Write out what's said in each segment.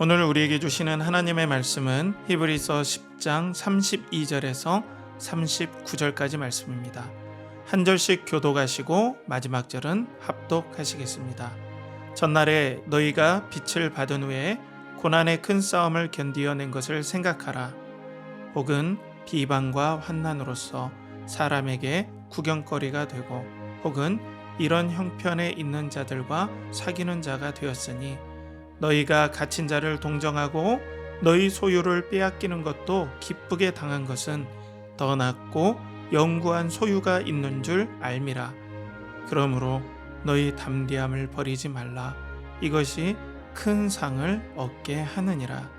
오늘 우리에게 주시는 하나님의 말씀은 히브리서 10장 32절에서 39절까지 말씀입니다. 한 절씩 교독하시고 마지막 절은 합독하시겠습니다. 전날에 너희가 빛을 받은 후에 고난의 큰 싸움을 견디어낸 것을 생각하라. 혹은 비방과 환난으로서 사람에게 구경거리가 되고 혹은 이런 형편에 있는 자들과 사귀는 자가 되었으니 너희가 갇힌 자를 동정하고 너희 소유를 빼앗기는 것도 기쁘게 당한 것은 더 낫고 영구한 소유가 있는 줄 알미라. 그러므로 너희 담대함을 버리지 말라. 이것이 큰 상을 얻게 하느니라.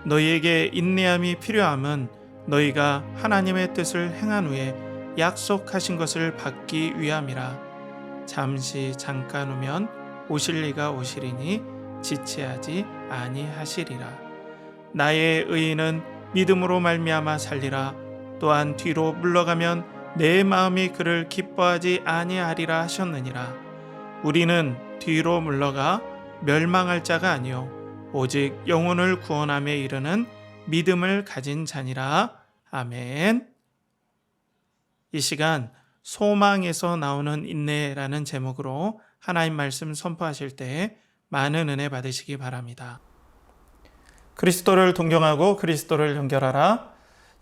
너희에게 인내함이 필요함은 너희가 하나님의 뜻을 행한 후에 약속하신 것을 받기 위함이라. 잠시 잠깐 후면 오실 이가 오시리니 지체하지 아니하시리라. 나의 의인은 믿음으로 말미암아 살리라. 또한 뒤로 물러가면 내 마음이 그를 기뻐하지 아니하리라 하셨느니라. 우리는 뒤로 물러가 멸망할 자가 아니요 오직 영혼을 구원함에 이르는 믿음을 가진 자니라. 아멘. 이 시간 소망에서 나오는 인내라는 제목으로 하나님 말씀 선포하실 때 많은 은혜 받으시기 바랍니다. 그리스도를 동경하고 그리스도를 연결하라.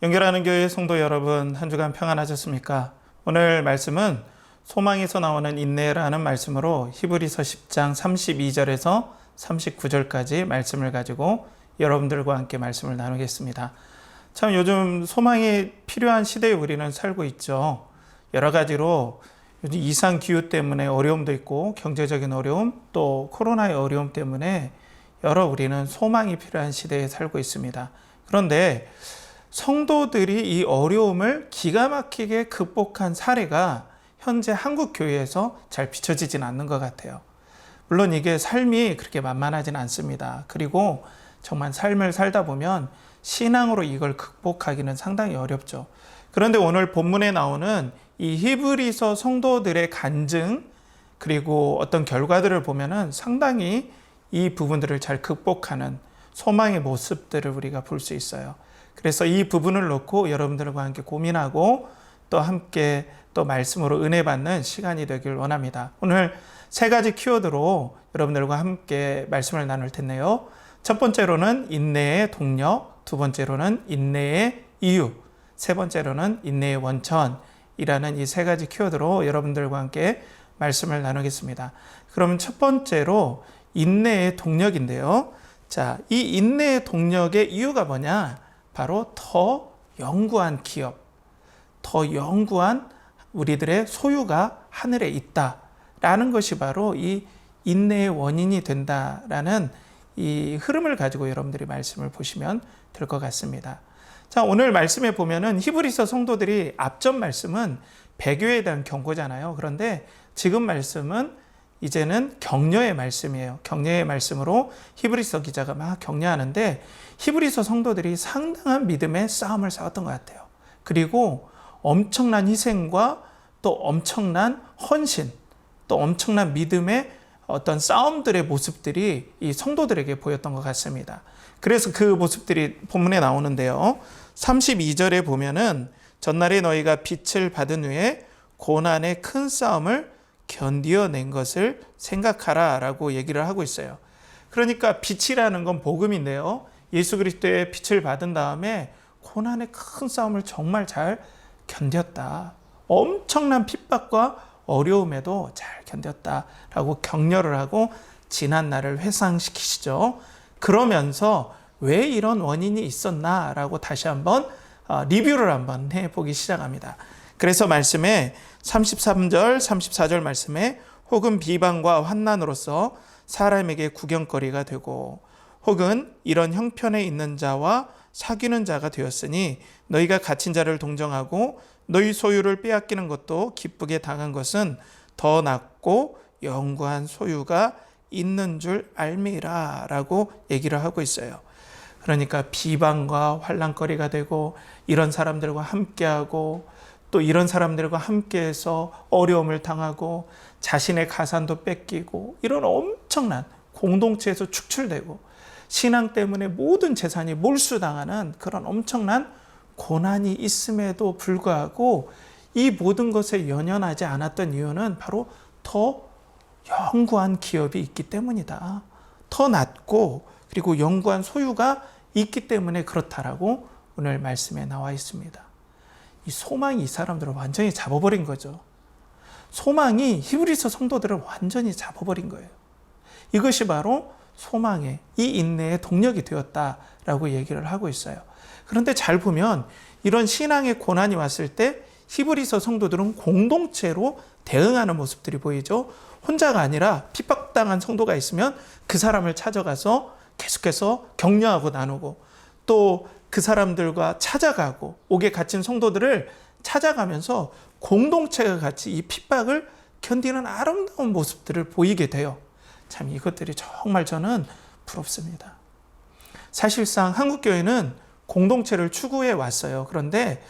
연결하는 교회 성도 여러분, 한 주간 평안하셨습니까? 오늘 말씀은 소망에서 나오는 인내라는 말씀으로 히브리서 10장 32절에서 39절까지 말씀을 가지고 여러분들과 함께 말씀을 나누겠습니다. 참 요즘 소망이 필요한 시대에 우리는 살고 있죠. 여러 가지로 요즘 이상 기후 때문에 어려움도 있고 경제적인 어려움 또 코로나의 어려움 때문에 우리는 소망이 필요한 시대에 살고 있습니다. 그런데 성도들이 이 어려움을 기가 막히게 극복한 사례가 현재 한국 교회에서 잘 비춰지진 않는 것 같아요. 물론 이게 삶이 그렇게 만만하진 않습니다. 그리고 정말 삶을 살다 보면 신앙으로 이걸 극복하기는 상당히 어렵죠. 그런데 오늘 본문에 나오는 이 히브리서 성도들의 간증 그리고 어떤 결과들을 보면은 상당히 이 부분들을 잘 극복하는 소망의 모습들을 우리가 볼 수 있어요. 그래서 이 부분을 놓고 여러분들과 함께 고민하고 또 함께 또 말씀으로 은혜 받는 시간이 되길 원합니다. 오늘 세 가지 키워드로 여러분들과 함께 말씀을 나눌 텐데요. 첫 번째로는 인내의 동력, 두 번째로는 인내의 이유, 세 번째로는 인내의 원천이라는 이 세 가지 키워드로 여러분들과 함께 말씀을 나누겠습니다. 그러면 첫 번째로 인내의 동력인데요. 자, 이 인내의 동력의 이유가 뭐냐? 바로 더 영구한 기업, 더 영구한 우리들의 소유가 하늘에 있다라는 것이 바로 이 인내의 원인이 된다라는 이 흐름을 가지고 여러분들이 말씀을 보시면 될 것 같습니다. 자, 오늘 말씀에 보면은 히브리서 성도들이 앞전 말씀은 배교에 대한 경고잖아요. 그런데 지금 말씀은 이제는 격려의 말씀이에요. 격려의 말씀으로 히브리서 기자가 막 격려하는데 히브리서 성도들이 상당한 믿음의 싸움을 싸웠던 것 같아요. 그리고 엄청난 희생과 또 엄청난 헌신, 또 엄청난 믿음의 어떤 싸움들의 모습들이 이 성도들에게 보였던 것 같습니다. 그래서 그 모습들이 본문에 나오는데요. 32절에 보면은 전날에 너희가 빛을 받은 후에 고난의 큰 싸움을 견디어낸 것을 생각하라 라고 얘기를 하고 있어요. 그러니까 빛이라는 건 복음인데요. 예수 그리스도의 빛을 받은 다음에 고난의 큰 싸움을 정말 잘 견뎠다. 엄청난 핍박과 어려움에도 잘 견뎠다라고 격려를 하고 지난 날을 회상시키시죠. 그러면서 왜 이런 원인이 있었나라고 다시 한번 리뷰를 한번 해보기 시작합니다. 그래서 말씀에 33절, 34절 말씀에 혹은 비방과 환난으로서 사람에게 구경거리가 되고 혹은 이런 형편에 있는 자와 사귀는 자가 되었으니 너희가 갇힌 자를 동정하고 너희 소유를 빼앗기는 것도 기쁘게 당한 것은 더 낫고 영구한 소유가 있는 줄 알미라 라고 얘기를 하고 있어요. 그러니까 비방과 환난거리가 되고 이런 사람들과 함께하고 또 이런 사람들과 함께해서 어려움을 당하고 자신의 가산도 뺏기고 이런 엄청난 공동체에서 축출되고 신앙 때문에 모든 재산이 몰수당하는 그런 엄청난 고난이 있음에도 불구하고 이 모든 것에 연연하지 않았던 이유는 바로 더 영구한 기업이 있기 때문이다. 더 낮고 그리고 영구한 소유가 있기 때문에 그렇다라고 오늘 말씀에 나와 있습니다. 이 소망이 이 사람들을 완전히 잡아버린 거죠. 소망이 히브리서 성도들을 완전히 잡아버린 거예요. 이것이 바로 소망의, 이 인내의 동력이 되었다라고 얘기를 하고 있어요. 그런데 잘 보면 이런 신앙의 고난이 왔을 때 히브리서 성도들은 공동체로 대응하는 모습들이 보이죠. 혼자가 아니라 핍박당한 성도가 있으면 그 사람을 찾아가서 계속해서 격려하고 나누고, 또 그 사람들과 찾아가고, 옥에 갇힌 성도들을 찾아가면서 공동체가 같이 이 핍박을 견디는 아름다운 모습들을 보이게 돼요. 참 이것들이 정말 저는 부럽습니다. 사실상 한국교회는 공동체를 추구해 왔어요. 그런데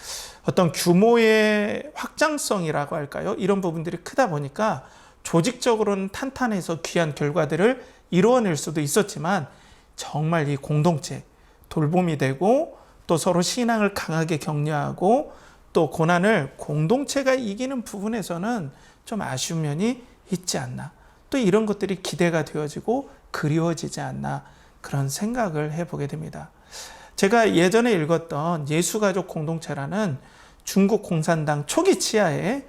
어떤 규모의 확장성이라고 할까요? 이런 부분들이 크다 보니까 조직적으로는 탄탄해서 귀한 결과들을 이루어낼 수도 있었지만, 정말 이 공동체, 돌봄이 되고 또 서로 신앙을 강하게 격려하고 또 고난을 공동체가 이기는 부분에서는 좀 아쉬운 면이 있지 않나, 또 이런 것들이 기대가 되어지고 그리워지지 않나, 그런 생각을 해보게 됩니다. 제가 예전에 읽었던 예수가족 공동체라는 중국 공산당 초기 치하의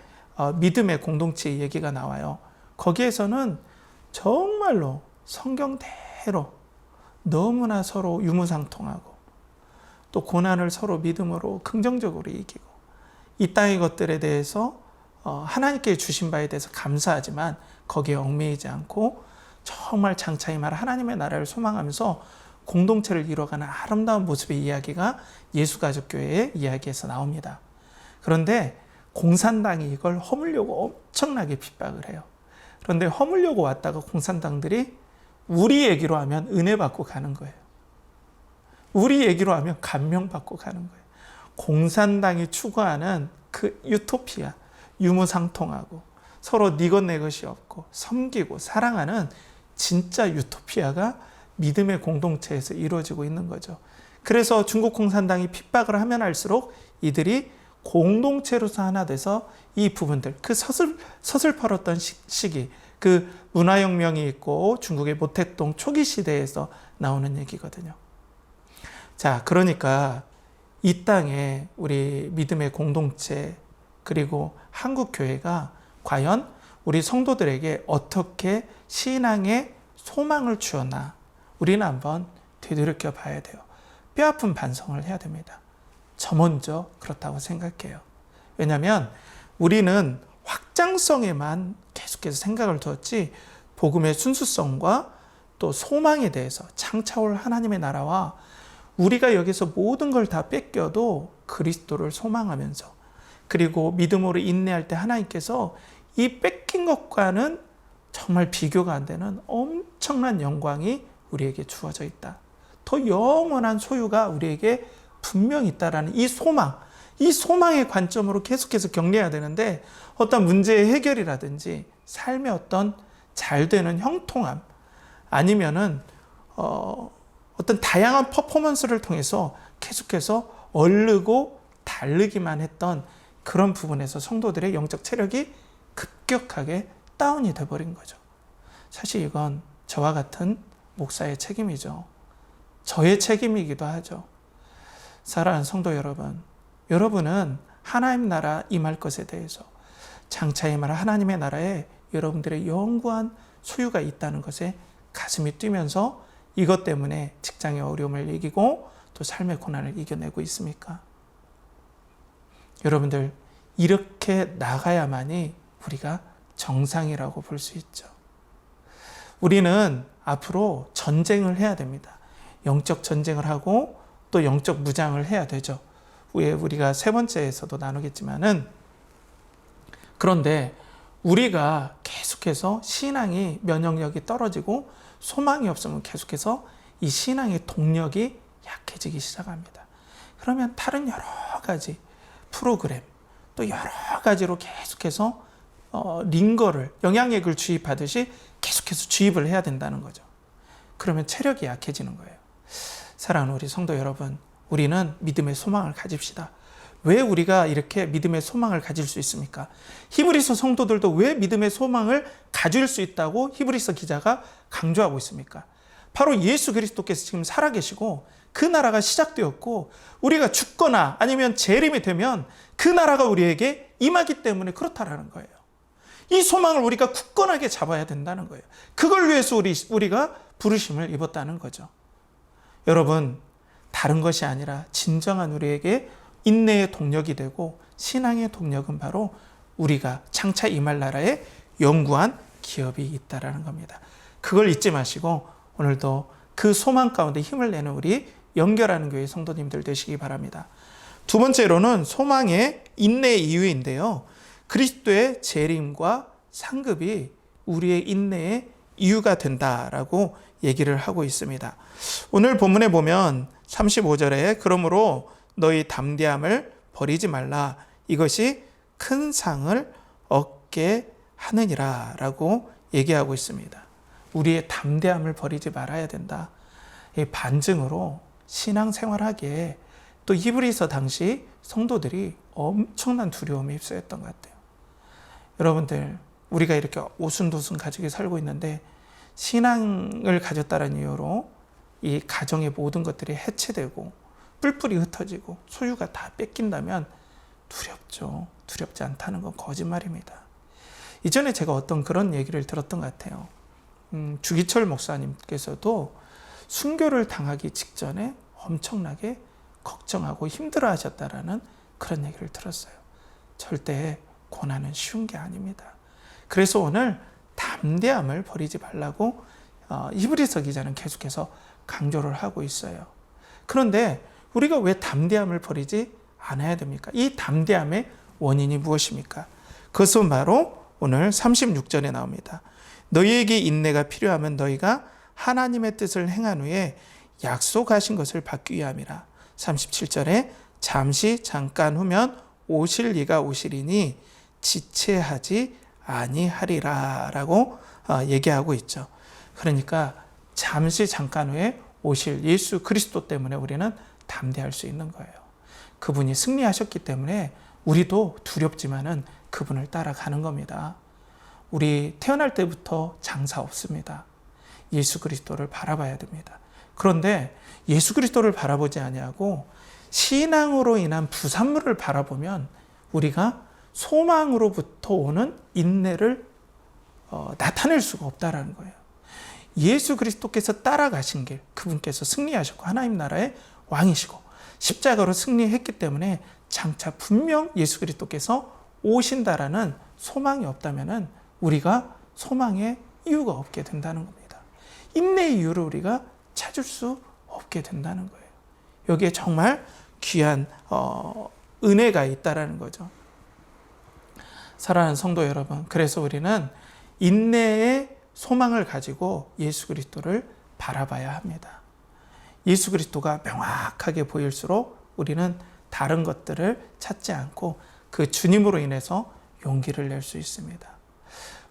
믿음의 공동체 얘기가 나와요. 거기에서는 정말로 성경대로 너무나 서로 유무상통하고 또 고난을 서로 믿음으로 긍정적으로 이기고, 이 땅의 것들에 대해서 하나님께 주신 바에 대해서 감사하지만 거기에 얽매이지 않고 정말 장차 임할 하나님의 나라를 소망하면서 공동체를 이뤄가는 아름다운 모습의 이야기가 예수가족교회의 이야기에서 나옵니다. 그런데 공산당이 이걸 허물려고 엄청나게 핍박을 해요. 그런데 허물려고 왔다가 공산당들이 우리 얘기로 하면 은혜 받고 가는 거예요. 우리 얘기로 하면 감명받고 가는 거예요. 공산당이 추구하는 그 유토피아, 유무상통하고 서로 네 것 내 것이 없고 섬기고 사랑하는 진짜 유토피아가 믿음의 공동체에서 이루어지고 있는 거죠. 그래서 중국 공산당이 핍박을 하면 할수록 이들이 공동체로서 하나 돼서 이 부분들, 그 서슬퍼렀던 시기, 그 문화혁명이 있고 중국의 모택동 초기 시대에서 나오는 얘기거든요. 자, 그러니까 이 땅에 우리 믿음의 공동체, 그리고 한국교회가 과연 우리 성도들에게 어떻게 신앙의 소망을 주었나, 우리는 한번 되돌이켜 봐야 돼요. 뼈아픈 반성을 해야 됩니다. 저 먼저 그렇다고 생각해요. 왜냐하면 우리는 확장성에만 계속해서 생각을 두었지, 복음의 순수성과 또 소망에 대해서 창차올 하나님의 나라와 우리가 여기서 모든 걸 다 뺏겨도 그리스도를 소망하면서, 그리고 믿음으로 인내할 때 하나님께서 이 뺏긴 것과는 정말 비교가 안 되는 엄청난 영광이 우리에게 주어져 있다. 더 영원한 소유가 우리에게 분명히 있다라는 이 소망, 이 소망의 관점으로 계속해서 격려해야 되는데, 어떤 문제의 해결이라든지 삶의 어떤 잘 되는 형통함, 아니면은 어떤 다양한 퍼포먼스를 통해서 계속해서 얼르고 달르기만 했던 그런 부분에서 성도들의 영적 체력이 급격하게 다운이 돼버린 거죠. 사실 이건 저와 같은 목사의 책임이죠. 저의 책임이기도 하죠. 사랑하는 성도 여러분, 여러분은 하나님 나라 임할 것에 대해서, 장차 임할 하나님의 나라에 여러분들의 영구한 소유가 있다는 것에 가슴이 뛰면서 이것 때문에 직장의 어려움을 이기고 또 삶의 고난을 이겨내고 있습니까? 여러분들, 이렇게 나가야만이 우리가 정상이라고 볼 수 있죠. 우리는 앞으로 전쟁을 해야 됩니다. 영적 전쟁을 하고 또 영적 무장을 해야 되죠. 후에 우리가 세 번째에서도 나누겠지만은, 그런데 우리가 계속해서 신앙이 면역력이 떨어지고 소망이 없으면 계속해서 이 신앙의 동력이 약해지기 시작합니다. 그러면 다른 여러 가지 프로그램, 또 여러 가지로 계속해서 링거를, 영양액을 주입하듯이 계속해서 주입을 해야 된다는 거죠. 그러면 체력이 약해지는 거예요. 사랑하는 우리 성도 여러분, 우리는 믿음의 소망을 가집시다. 왜 우리가 이렇게 믿음의 소망을 가질 수 있습니까? 히브리서 성도들도 왜 믿음의 소망을 가질 수 있다고 히브리서 기자가 강조하고 있습니까? 바로 예수 그리스도께서 지금 살아계시고 그 나라가 시작되었고 우리가 죽거나 아니면 재림이 되면 그 나라가 우리에게 임하기 때문에 그렇다라는 거예요. 이 소망을 우리가 굳건하게 잡아야 된다는 거예요. 그걸 위해서 우리가 부르심을 입었다는 거죠. 여러분, 다른 것이 아니라 진정한 우리에게 인내의 동력이 되고 신앙의 동력은 바로 우리가 장차 임할 나라에 영구한 기업이 있다라는 겁니다. 그걸 잊지 마시고 오늘도 그 소망 가운데 힘을 내는 우리 연결하는 교회 성도님들 되시기 바랍니다. 두 번째로는 소망의 인내의 이유인데요. 그리스도의 재림과 상급이 우리의 인내의 이유가 된다라고 얘기를 하고 있습니다. 오늘 본문에 보면 35절에 그러므로 너희 담대함을 버리지 말라. 이것이 큰 상을 얻게 하느니라 라고 얘기하고 있습니다. 우리의 담대함을 버리지 말아야 된다. 이 반증으로 신앙생활하기에 또 히브리서 당시 성도들이 엄청난 두려움에 휩싸였던 것 같아요. 여러분들, 우리가 이렇게 오순도순 가족이 살고 있는데 신앙을 가졌다는 이유로 이 가정의 모든 것들이 해체되고 뿔뿔이 흩어지고 소유가 다 뺏긴다면 두렵죠. 두렵지 않다는 건 거짓말입니다. 이전에 제가 어떤 그런 얘기를 들었던 것 같아요. 주기철 목사님께서도 순교를 당하기 직전에 엄청나게 걱정하고 힘들어 하셨다라는 그런 얘기를 들었어요. 절대 고난은 쉬운 게 아닙니다. 그래서 오늘 담대함을 버리지 말라고 히브리서 기자는 계속해서 강조를 하고 있어요. 그런데 우리가 왜 담대함을 버리지 않아야 됩니까? 이 담대함의 원인이 무엇입니까? 그것은 바로 오늘 36절에 나옵니다. 너희에게 인내가 필요하면 너희가 하나님의 뜻을 행한 후에 약속하신 것을 받기 위함이라. 37절에 잠시 잠깐 후면 오실 이가 오시리니 지체하지 아니하리라 라고 얘기하고 있죠. 그러니까 잠시 잠깐 후에 오실 예수 그리스도 때문에 우리는 담대할 수 있는 거예요. 그분이 승리하셨기 때문에 우리도 두렵지만은 그분을 따라가는 겁니다. 우리 태어날 때부터 장사 없습니다. 예수 그리스도를 바라봐야 됩니다. 그런데 예수 그리스도를 바라보지 아니하고 신앙으로 인한 부산물을 바라보면 우리가 소망으로부터 오는 인내를 나타낼 수가 없다라는 거예요. 예수 그리스도께서 따라가신 길, 그분께서 승리하셨고 하나님 나라의 왕이시고 십자가로 승리했기 때문에 장차 분명 예수 그리스도께서 오신다라는 소망이 없다면은 우리가 소망의 이유가 없게 된다는 겁니다. 인내의 이유를 우리가 찾을 수 없게 된다는 거예요. 여기에 정말 귀한 은혜가 있다라는 거죠. 사랑하는 성도 여러분, 그래서 우리는 인내의 소망을 가지고 예수 그리스도를 바라봐야 합니다. 예수 그리스도가 명확하게 보일수록 우리는 다른 것들을 찾지 않고 그 주님으로 인해서 용기를 낼 수 있습니다.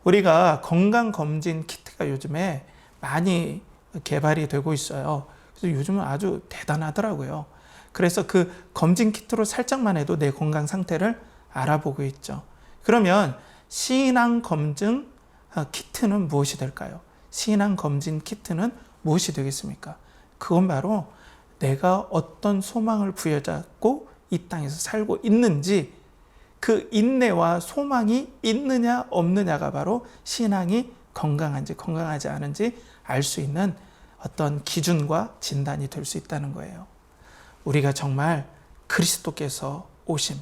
우리가 건강검진 키트가 요즘에 많이 개발이 되고 있어요. 그래서 요즘은 아주 대단하더라고요. 그래서 그 검진 키트로 살짝만 해도 내 건강 상태를 알아보고 있죠. 그러면 신앙검증 키트는 무엇이 될까요? 신앙검진 키트는 무엇이 되겠습니까? 그건 바로 내가 어떤 소망을 부여잡고 이 땅에서 살고 있는지, 그 인내와 소망이 있느냐 없느냐가 바로 신앙이 건강한지 건강하지 않은지 알 수 있는 어떤 기준과 진단이 될 수 있다는 거예요. 우리가 정말 그리스도께서 오심,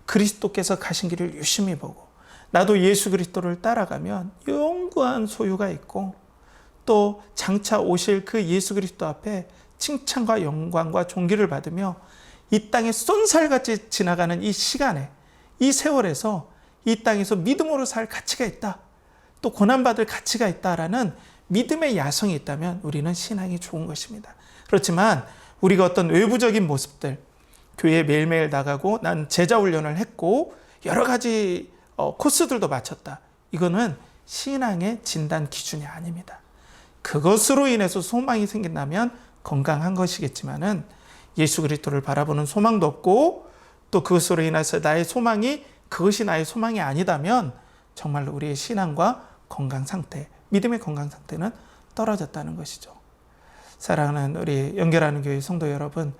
그리스도께서 가신 길을 유심히 보고 나도 예수 그리스도를 따라가면 영구한 소유가 있고 또 장차 오실 그 예수 그리스도 앞에 칭찬과 영광과 존귀를 받으며 이 땅에 쏜살같이 지나가는 이 시간에, 이 세월에서 이 땅에서 믿음으로 살 가치가 있다, 또 고난받을 가치가 있다라는 믿음의 야성이 있다면 우리는 신앙이 좋은 것입니다. 그렇지만 우리가 어떤 외부적인 모습들, 교회에 매일매일 나가고 난 제자 훈련을 했고 여러 가지 코스들도 마쳤다, 이거는 신앙의 진단 기준이 아닙니다. 그것으로 인해서 소망이 생긴다면 건강한 것이겠지만은 예수 그리스도를 바라보는 소망도 없고 또 그것으로 인해서 나의 소망이 그것이 나의 소망이 아니다면 정말로 우리의 신앙과 건강 상태, 믿음의 건강 상태는 떨어졌다는 것이죠. 사랑하는 우리 연결하는 교회 성도 여러분,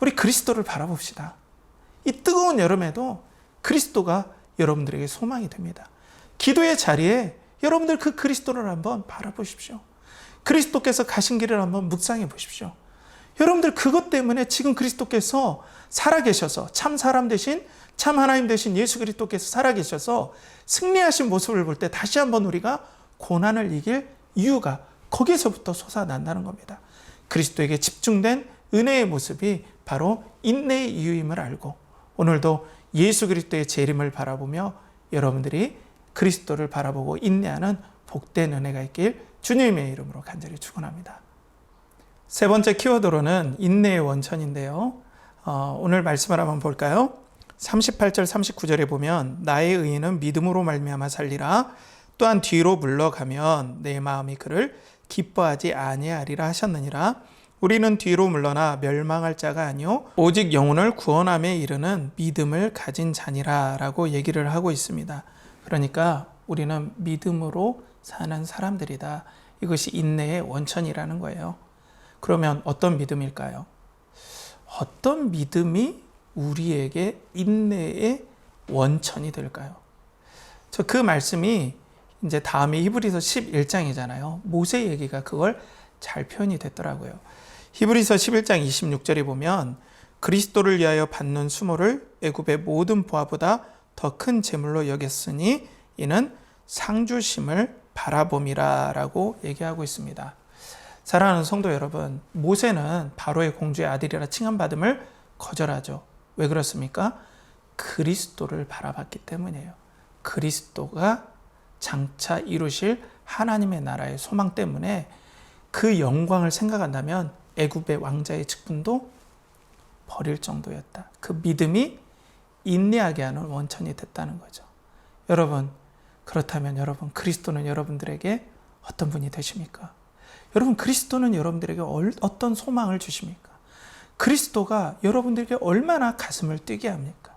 우리 그리스도를 바라봅시다. 이 뜨거운 여름에도 그리스도가 여러분들에게 소망이 됩니다. 기도의 자리에 여러분들 그 그리스도를 한번 바라보십시오. 그리스도께서 가신 길을 한번 묵상해 보십시오. 여러분들 그것 때문에 지금 그리스도께서 살아계셔서 참 사람 되신 참 하나님 되신 예수 그리스도께서 살아계셔서 승리하신 모습을 볼 때 다시 한번 우리가 고난을 이길 이유가 거기에서부터 솟아난다는 겁니다. 그리스도에게 집중된 은혜의 모습이 바로 인내의 이유임을 알고 오늘도 예수 그리스도의 재림을 바라보며 여러분들이 그리스도를 바라보고 인내하는 복된 은혜가 있길 주님의 이름으로 간절히 축원합니다. 세 번째 키워드로는 인내의 원천인데요. 오늘 말씀을 한번 볼까요? 38절 39절에 보면 나의 의인은 믿음으로 말미암아 살리라. 또한 뒤로 물러가면 내 마음이 그를 기뻐하지 아니하리라 하셨느니라. 우리는 뒤로 물러나 멸망할 자가 아니요 오직 영혼을 구원함에 이르는 믿음을 가진 자니라 라고 얘기를 하고 있습니다. 그러니까 우리는 믿음으로 사는 사람들이다. 이것이 인내의 원천이라는 거예요. 그러면 어떤 믿음일까요? 어떤 믿음이 우리에게 인내의 원천이 될까요? 저 그 말씀이 이제 다음에 히브리서 11장이잖아요. 모세 얘기가 그걸 잘 표현이 됐더라고요. 히브리서 11장 26절에 보면 그리스도를 위하여 받는 수모를 애굽의 모든 보화보다 더 큰 재물로 여겼으니 이는 상주심을 바라봄이라 라고 얘기하고 있습니다. 사랑하는 성도 여러분, 모세는 바로의 공주의 아들이라 칭함받음을 거절하죠. 왜 그렇습니까? 그리스도를 바라봤기 때문이에요. 그리스도가 장차 이루실 하나님의 나라의 소망 때문에 그 영광을 생각한다면 애굽의 왕자의 직분도 버릴 정도였다. 그 믿음이 인내하게 하는 원천이 됐다는 거죠. 여러분, 그렇다면 여러분, 그리스도는 여러분들에게 어떤 분이 되십니까? 여러분, 그리스도는 여러분들에게 어떤 소망을 주십니까? 그리스도가 여러분들에게 얼마나 가슴을 뛰게 합니까?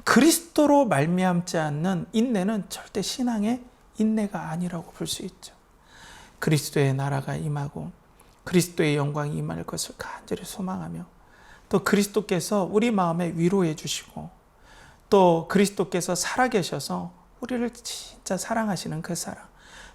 그리스도로 말미암지 않는 인내는 절대 신앙의 인내가 아니라고 볼 수 있죠. 그리스도의 나라가 임하고 그리스도의 영광이 임할 것을 간절히 소망하며 또 그리스도께서 우리 마음에 위로해 주시고 또 그리스도께서 살아계셔서 우리를 진짜 사랑하시는 그 사랑,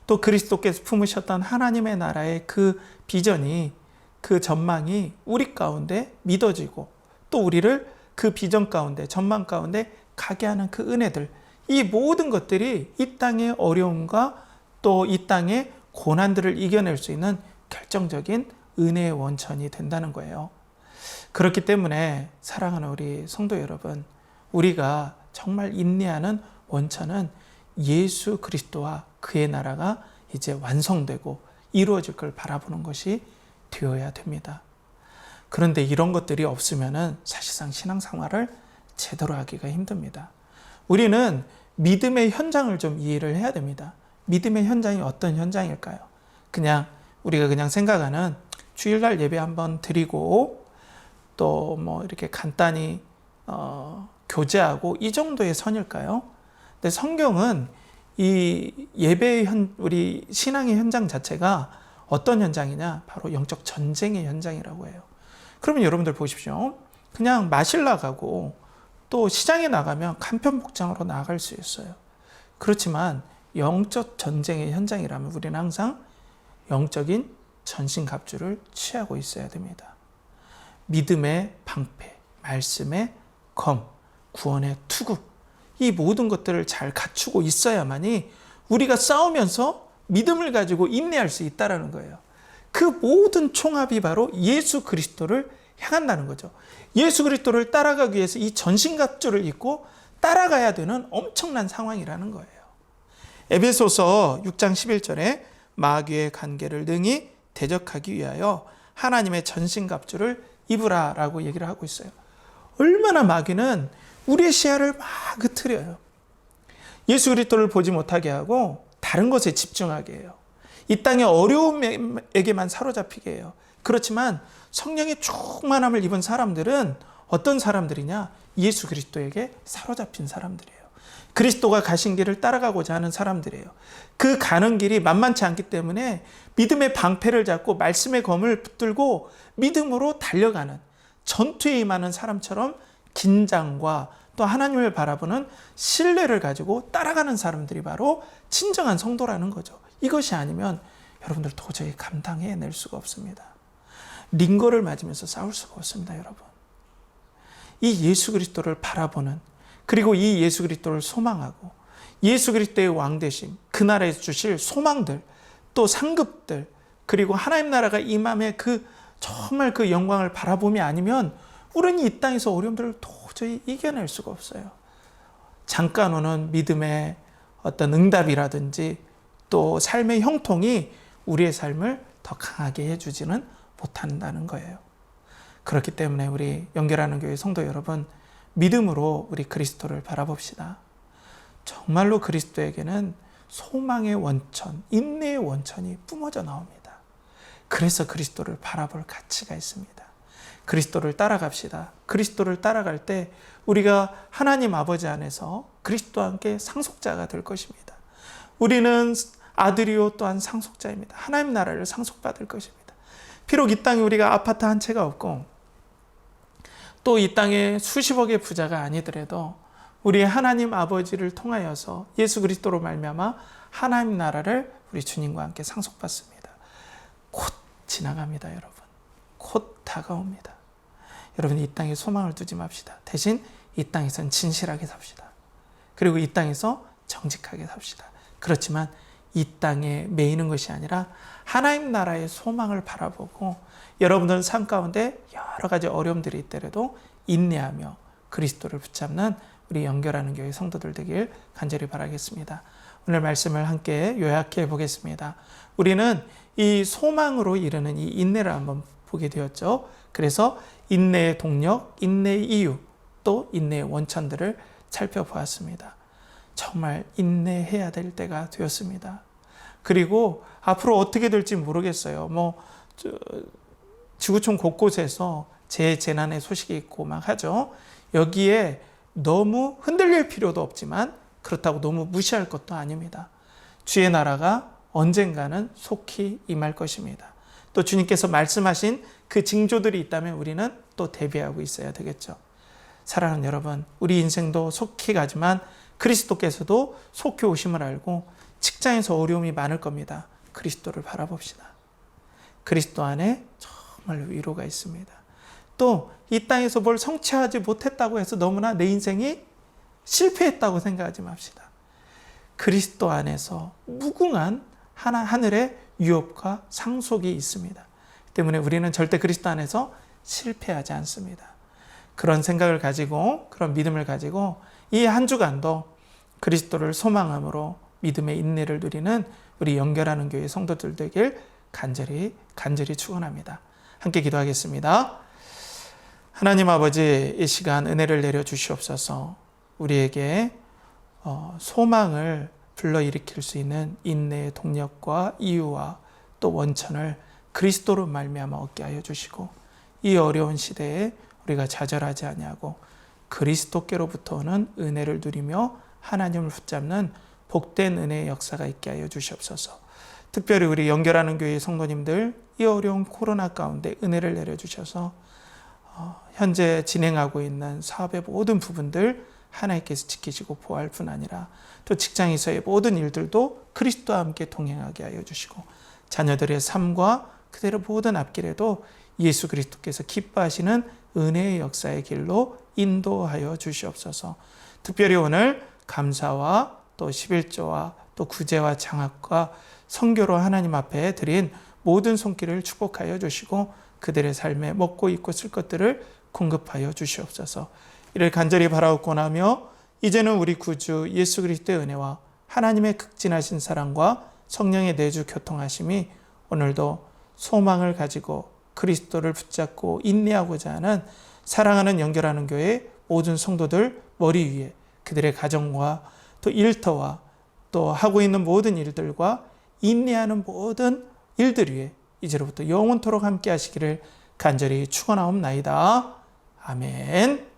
또 그리스도께서 품으셨던 하나님의 나라의 그 비전이, 그 전망이 우리 가운데 믿어지고 또 우리를 그 비전 가운데, 전망 가운데 가게 하는 그 은혜들, 이 모든 것들이 이 땅의 어려움과 또 이 땅의 고난들을 이겨낼 수 있는 결정적인 은혜의 원천이 된다는 거예요. 그렇기 때문에 사랑하는 우리 성도 여러분, 우리가 정말 인내하는 원천은 예수 그리스도와 그의 나라가 이제 완성되고 이루어질 걸 바라보는 것이 되어야 됩니다. 그런데 이런 것들이 없으면 사실상 신앙생활을 제대로 하기가 힘듭니다. 우리는 믿음의 현장을 좀 이해를 해야 됩니다. 믿음의 현장이 어떤 현장일까요? 우리가 그냥 생각하는 주일날 예배 한번 드리고 또 뭐 이렇게 간단히 교제하고 이 정도의 선일까요? 근데 성경은 이 예배의 우리 신앙의 현장 자체가 어떤 현장이냐? 바로 영적 전쟁의 현장이라고 해요. 그러면 여러분들 보십시오. 그냥 마실 나가고 또 시장에 나가면 간편복장으로 나갈 수 있어요. 그렇지만 영적 전쟁의 현장이라면 우리는 항상 영적인 전신갑주를 취하고 있어야 됩니다. 믿음의 방패, 말씀의 검, 구원의 투구, 이 모든 것들을 잘 갖추고 있어야만이 우리가 싸우면서 믿음을 가지고 인내할 수 있다는 거예요. 그 모든 총합이 바로 예수 그리스도를 향한다는 거죠. 예수 그리스도를 따라가기 위해서 이 전신갑주를 입고 따라가야 되는 엄청난 상황이라는 거예요. 에베소서 6장 11절에 마귀의 관계를 능히 대적하기 위하여 하나님의 전신갑주를 입으라 라고 얘기를 하고 있어요. 얼마나 마귀는 우리의 시야를 막 흐트려요. 예수 그리스도를 보지 못하게 하고 다른 것에 집중하게 해요. 이 땅의 어려움에게만 사로잡히게 해요. 그렇지만 성령의 충만함을 입은 사람들은 어떤 사람들이냐? 예수 그리스도에게 사로잡힌 사람들이에요. 그리스도가 가신 길을 따라가고자 하는 사람들이에요. 그 가는 길이 만만치 않기 때문에 믿음의 방패를 잡고 말씀의 검을 붙들고 믿음으로 달려가는, 전투에 임하는 사람처럼 긴장과 또 하나님을 바라보는 신뢰를 가지고 따라가는 사람들이 바로 진정한 성도라는 거죠. 이것이 아니면 여러분들 도저히 감당해낼 수가 없습니다. 링거를 맞으면서 싸울 수가 없습니다, 여러분. 이 예수 그리스도를 바라보는, 그리고 이 예수 그리스도를 소망하고 예수 그리스도의 왕되심, 그 나라에서 주실 소망들, 또 상급들, 그리고 하나님 나라가 임함의 정말 그 영광을 바라봄이 아니면 우리는 이 땅에서 어려움들을 도저히 이겨낼 수가 없어요. 잠깐 오는 믿음의 어떤 응답이라든지 또 삶의 형통이 우리의 삶을 더 강하게 해주지는 못한다는 거예요. 그렇기 때문에 우리 연결하는 교회 성도 여러분, 믿음으로 우리 그리스도를 바라봅시다. 정말로 그리스도에게는 소망의 원천, 인내의 원천이 뿜어져 나옵니다. 그래서 그리스도를 바라볼 가치가 있습니다. 그리스도를 따라갑시다. 그리스도를 따라갈 때 우리가 하나님 아버지 안에서 그리스도와 함께 상속자가 될 것입니다. 우리는 아들이요 또한 상속자입니다. 하나님 나라를 상속받을 것입니다. 비록 이 땅에 우리가 아파트 한 채가 없고 또 이 땅에 수십억의 부자가 아니더라도 우리 하나님 아버지를 통하여서 예수 그리스도로 말미암아 하나님 나라를 우리 주님과 함께 상속받습니다. 곧 지나갑니다, 여러분. 곧 다가옵니다. 여러분, 이 땅에 소망을 두지 맙시다. 대신 이 땅에선 진실하게 삽시다. 그리고 이 땅에서 정직하게 삽시다. 그렇지만 이 땅에 매이는 것이 아니라 하나님 나라의 소망을 바라보고 여러분들은 삶 가운데 여러 가지 어려움들이 있더라도 인내하며 그리스도를 붙잡는 우리 연결하는 교회 성도들 되길 간절히 바라겠습니다. 오늘 말씀을 함께 요약해 보겠습니다. 우리는 이 소망으로 이르는 이 인내를 한번 보게 되었죠. 그래서 인내의 동력, 인내의 이유, 또 인내의 원천들을 살펴보았습니다. 정말 인내해야 될 때가 되었습니다. 그리고 앞으로 어떻게 될지 모르겠어요. 지구촌 곳곳에서 재난의 소식이 있고 막 하죠. 여기에 너무 흔들릴 필요도 없지만 그렇다고 너무 무시할 것도 아닙니다. 주의 나라가 언젠가는 속히 임할 것입니다. 또 주님께서 말씀하신 그 징조들이 있다면 우리는 또 대비하고 있어야 되겠죠. 사랑하는 여러분, 우리 인생도 속히 가지만 그리스도께서도 속히 오심을 알고 직장에서 어려움이 많을 겁니다. 그리스도를 바라봅시다. 그리스도 안에 정말로 위로가 있습니다. 또 이 땅에서 뭘 성취하지 못했다고 해서 너무나 내 인생이 실패했다고 생각하지 맙시다. 그리스도 안에서 무궁한 하늘의 유업과 상속이 있습니다. 때문에 우리는 절대 그리스도 안에서 실패하지 않습니다. 그런 생각을 가지고, 그런 믿음을 가지고 이 한 주간도 그리스도를 소망함으로 믿음의 인내를 누리는 우리 연결하는 교회 성도들 되길 간절히 축원합니다. 함께 기도하겠습니다. 하나님 아버지, 이 시간 은혜를 내려 주시옵소서. 우리에게 소망을 불러일으킬 수 있는 인내의 동력과 이유와 또 원천을 그리스도로 말미암아 얻게 하여 주시고, 이 어려운 시대에 우리가 좌절하지 아니하고 그리스도께로부터 오는 은혜를 누리며 하나님을 붙잡는 복된 은혜의 역사가 있게 하여 주시옵소서. 특별히 우리 연결하는 교회 성도님들, 이 어려운 코로나 가운데 은혜를 내려주셔서 현재 진행하고 있는 사업의 모든 부분들 하나님께서 지키시고 보호할 뿐 아니라 또 직장에서의 모든 일들도 그리스도와 함께 동행하게 하여 주시고, 자녀들의 삶과 그대로 모든 앞길에도 예수 그리스도께서 기뻐하시는 은혜의 역사의 길로 인도하여 주시옵소서. 특별히 오늘 감사와 또 11조와 또 구제와 장학과 선교로 하나님 앞에 드린 모든 손길을 축복하여 주시고 그들의 삶에 먹고 입고 쓸 것들을 공급하여 주시옵소서. 이를 간절히 바라옵고 나며 이제는 우리 구주 예수 그리스도의 은혜와 하나님의 극진하신 사랑과 성령의 내주 교통하심이 오늘도 소망을 가지고 그리스도를 붙잡고 인내하고자 하는 사랑하는 연결하는 교회 모든 성도들 머리 위에 그들의 가정과 또 일터와 또 하고 있는 모든 일들과 인내하는 모든 일들 위해 이제로부터 영원토록 함께 하시기를 간절히 축원하옵나이다. 아멘.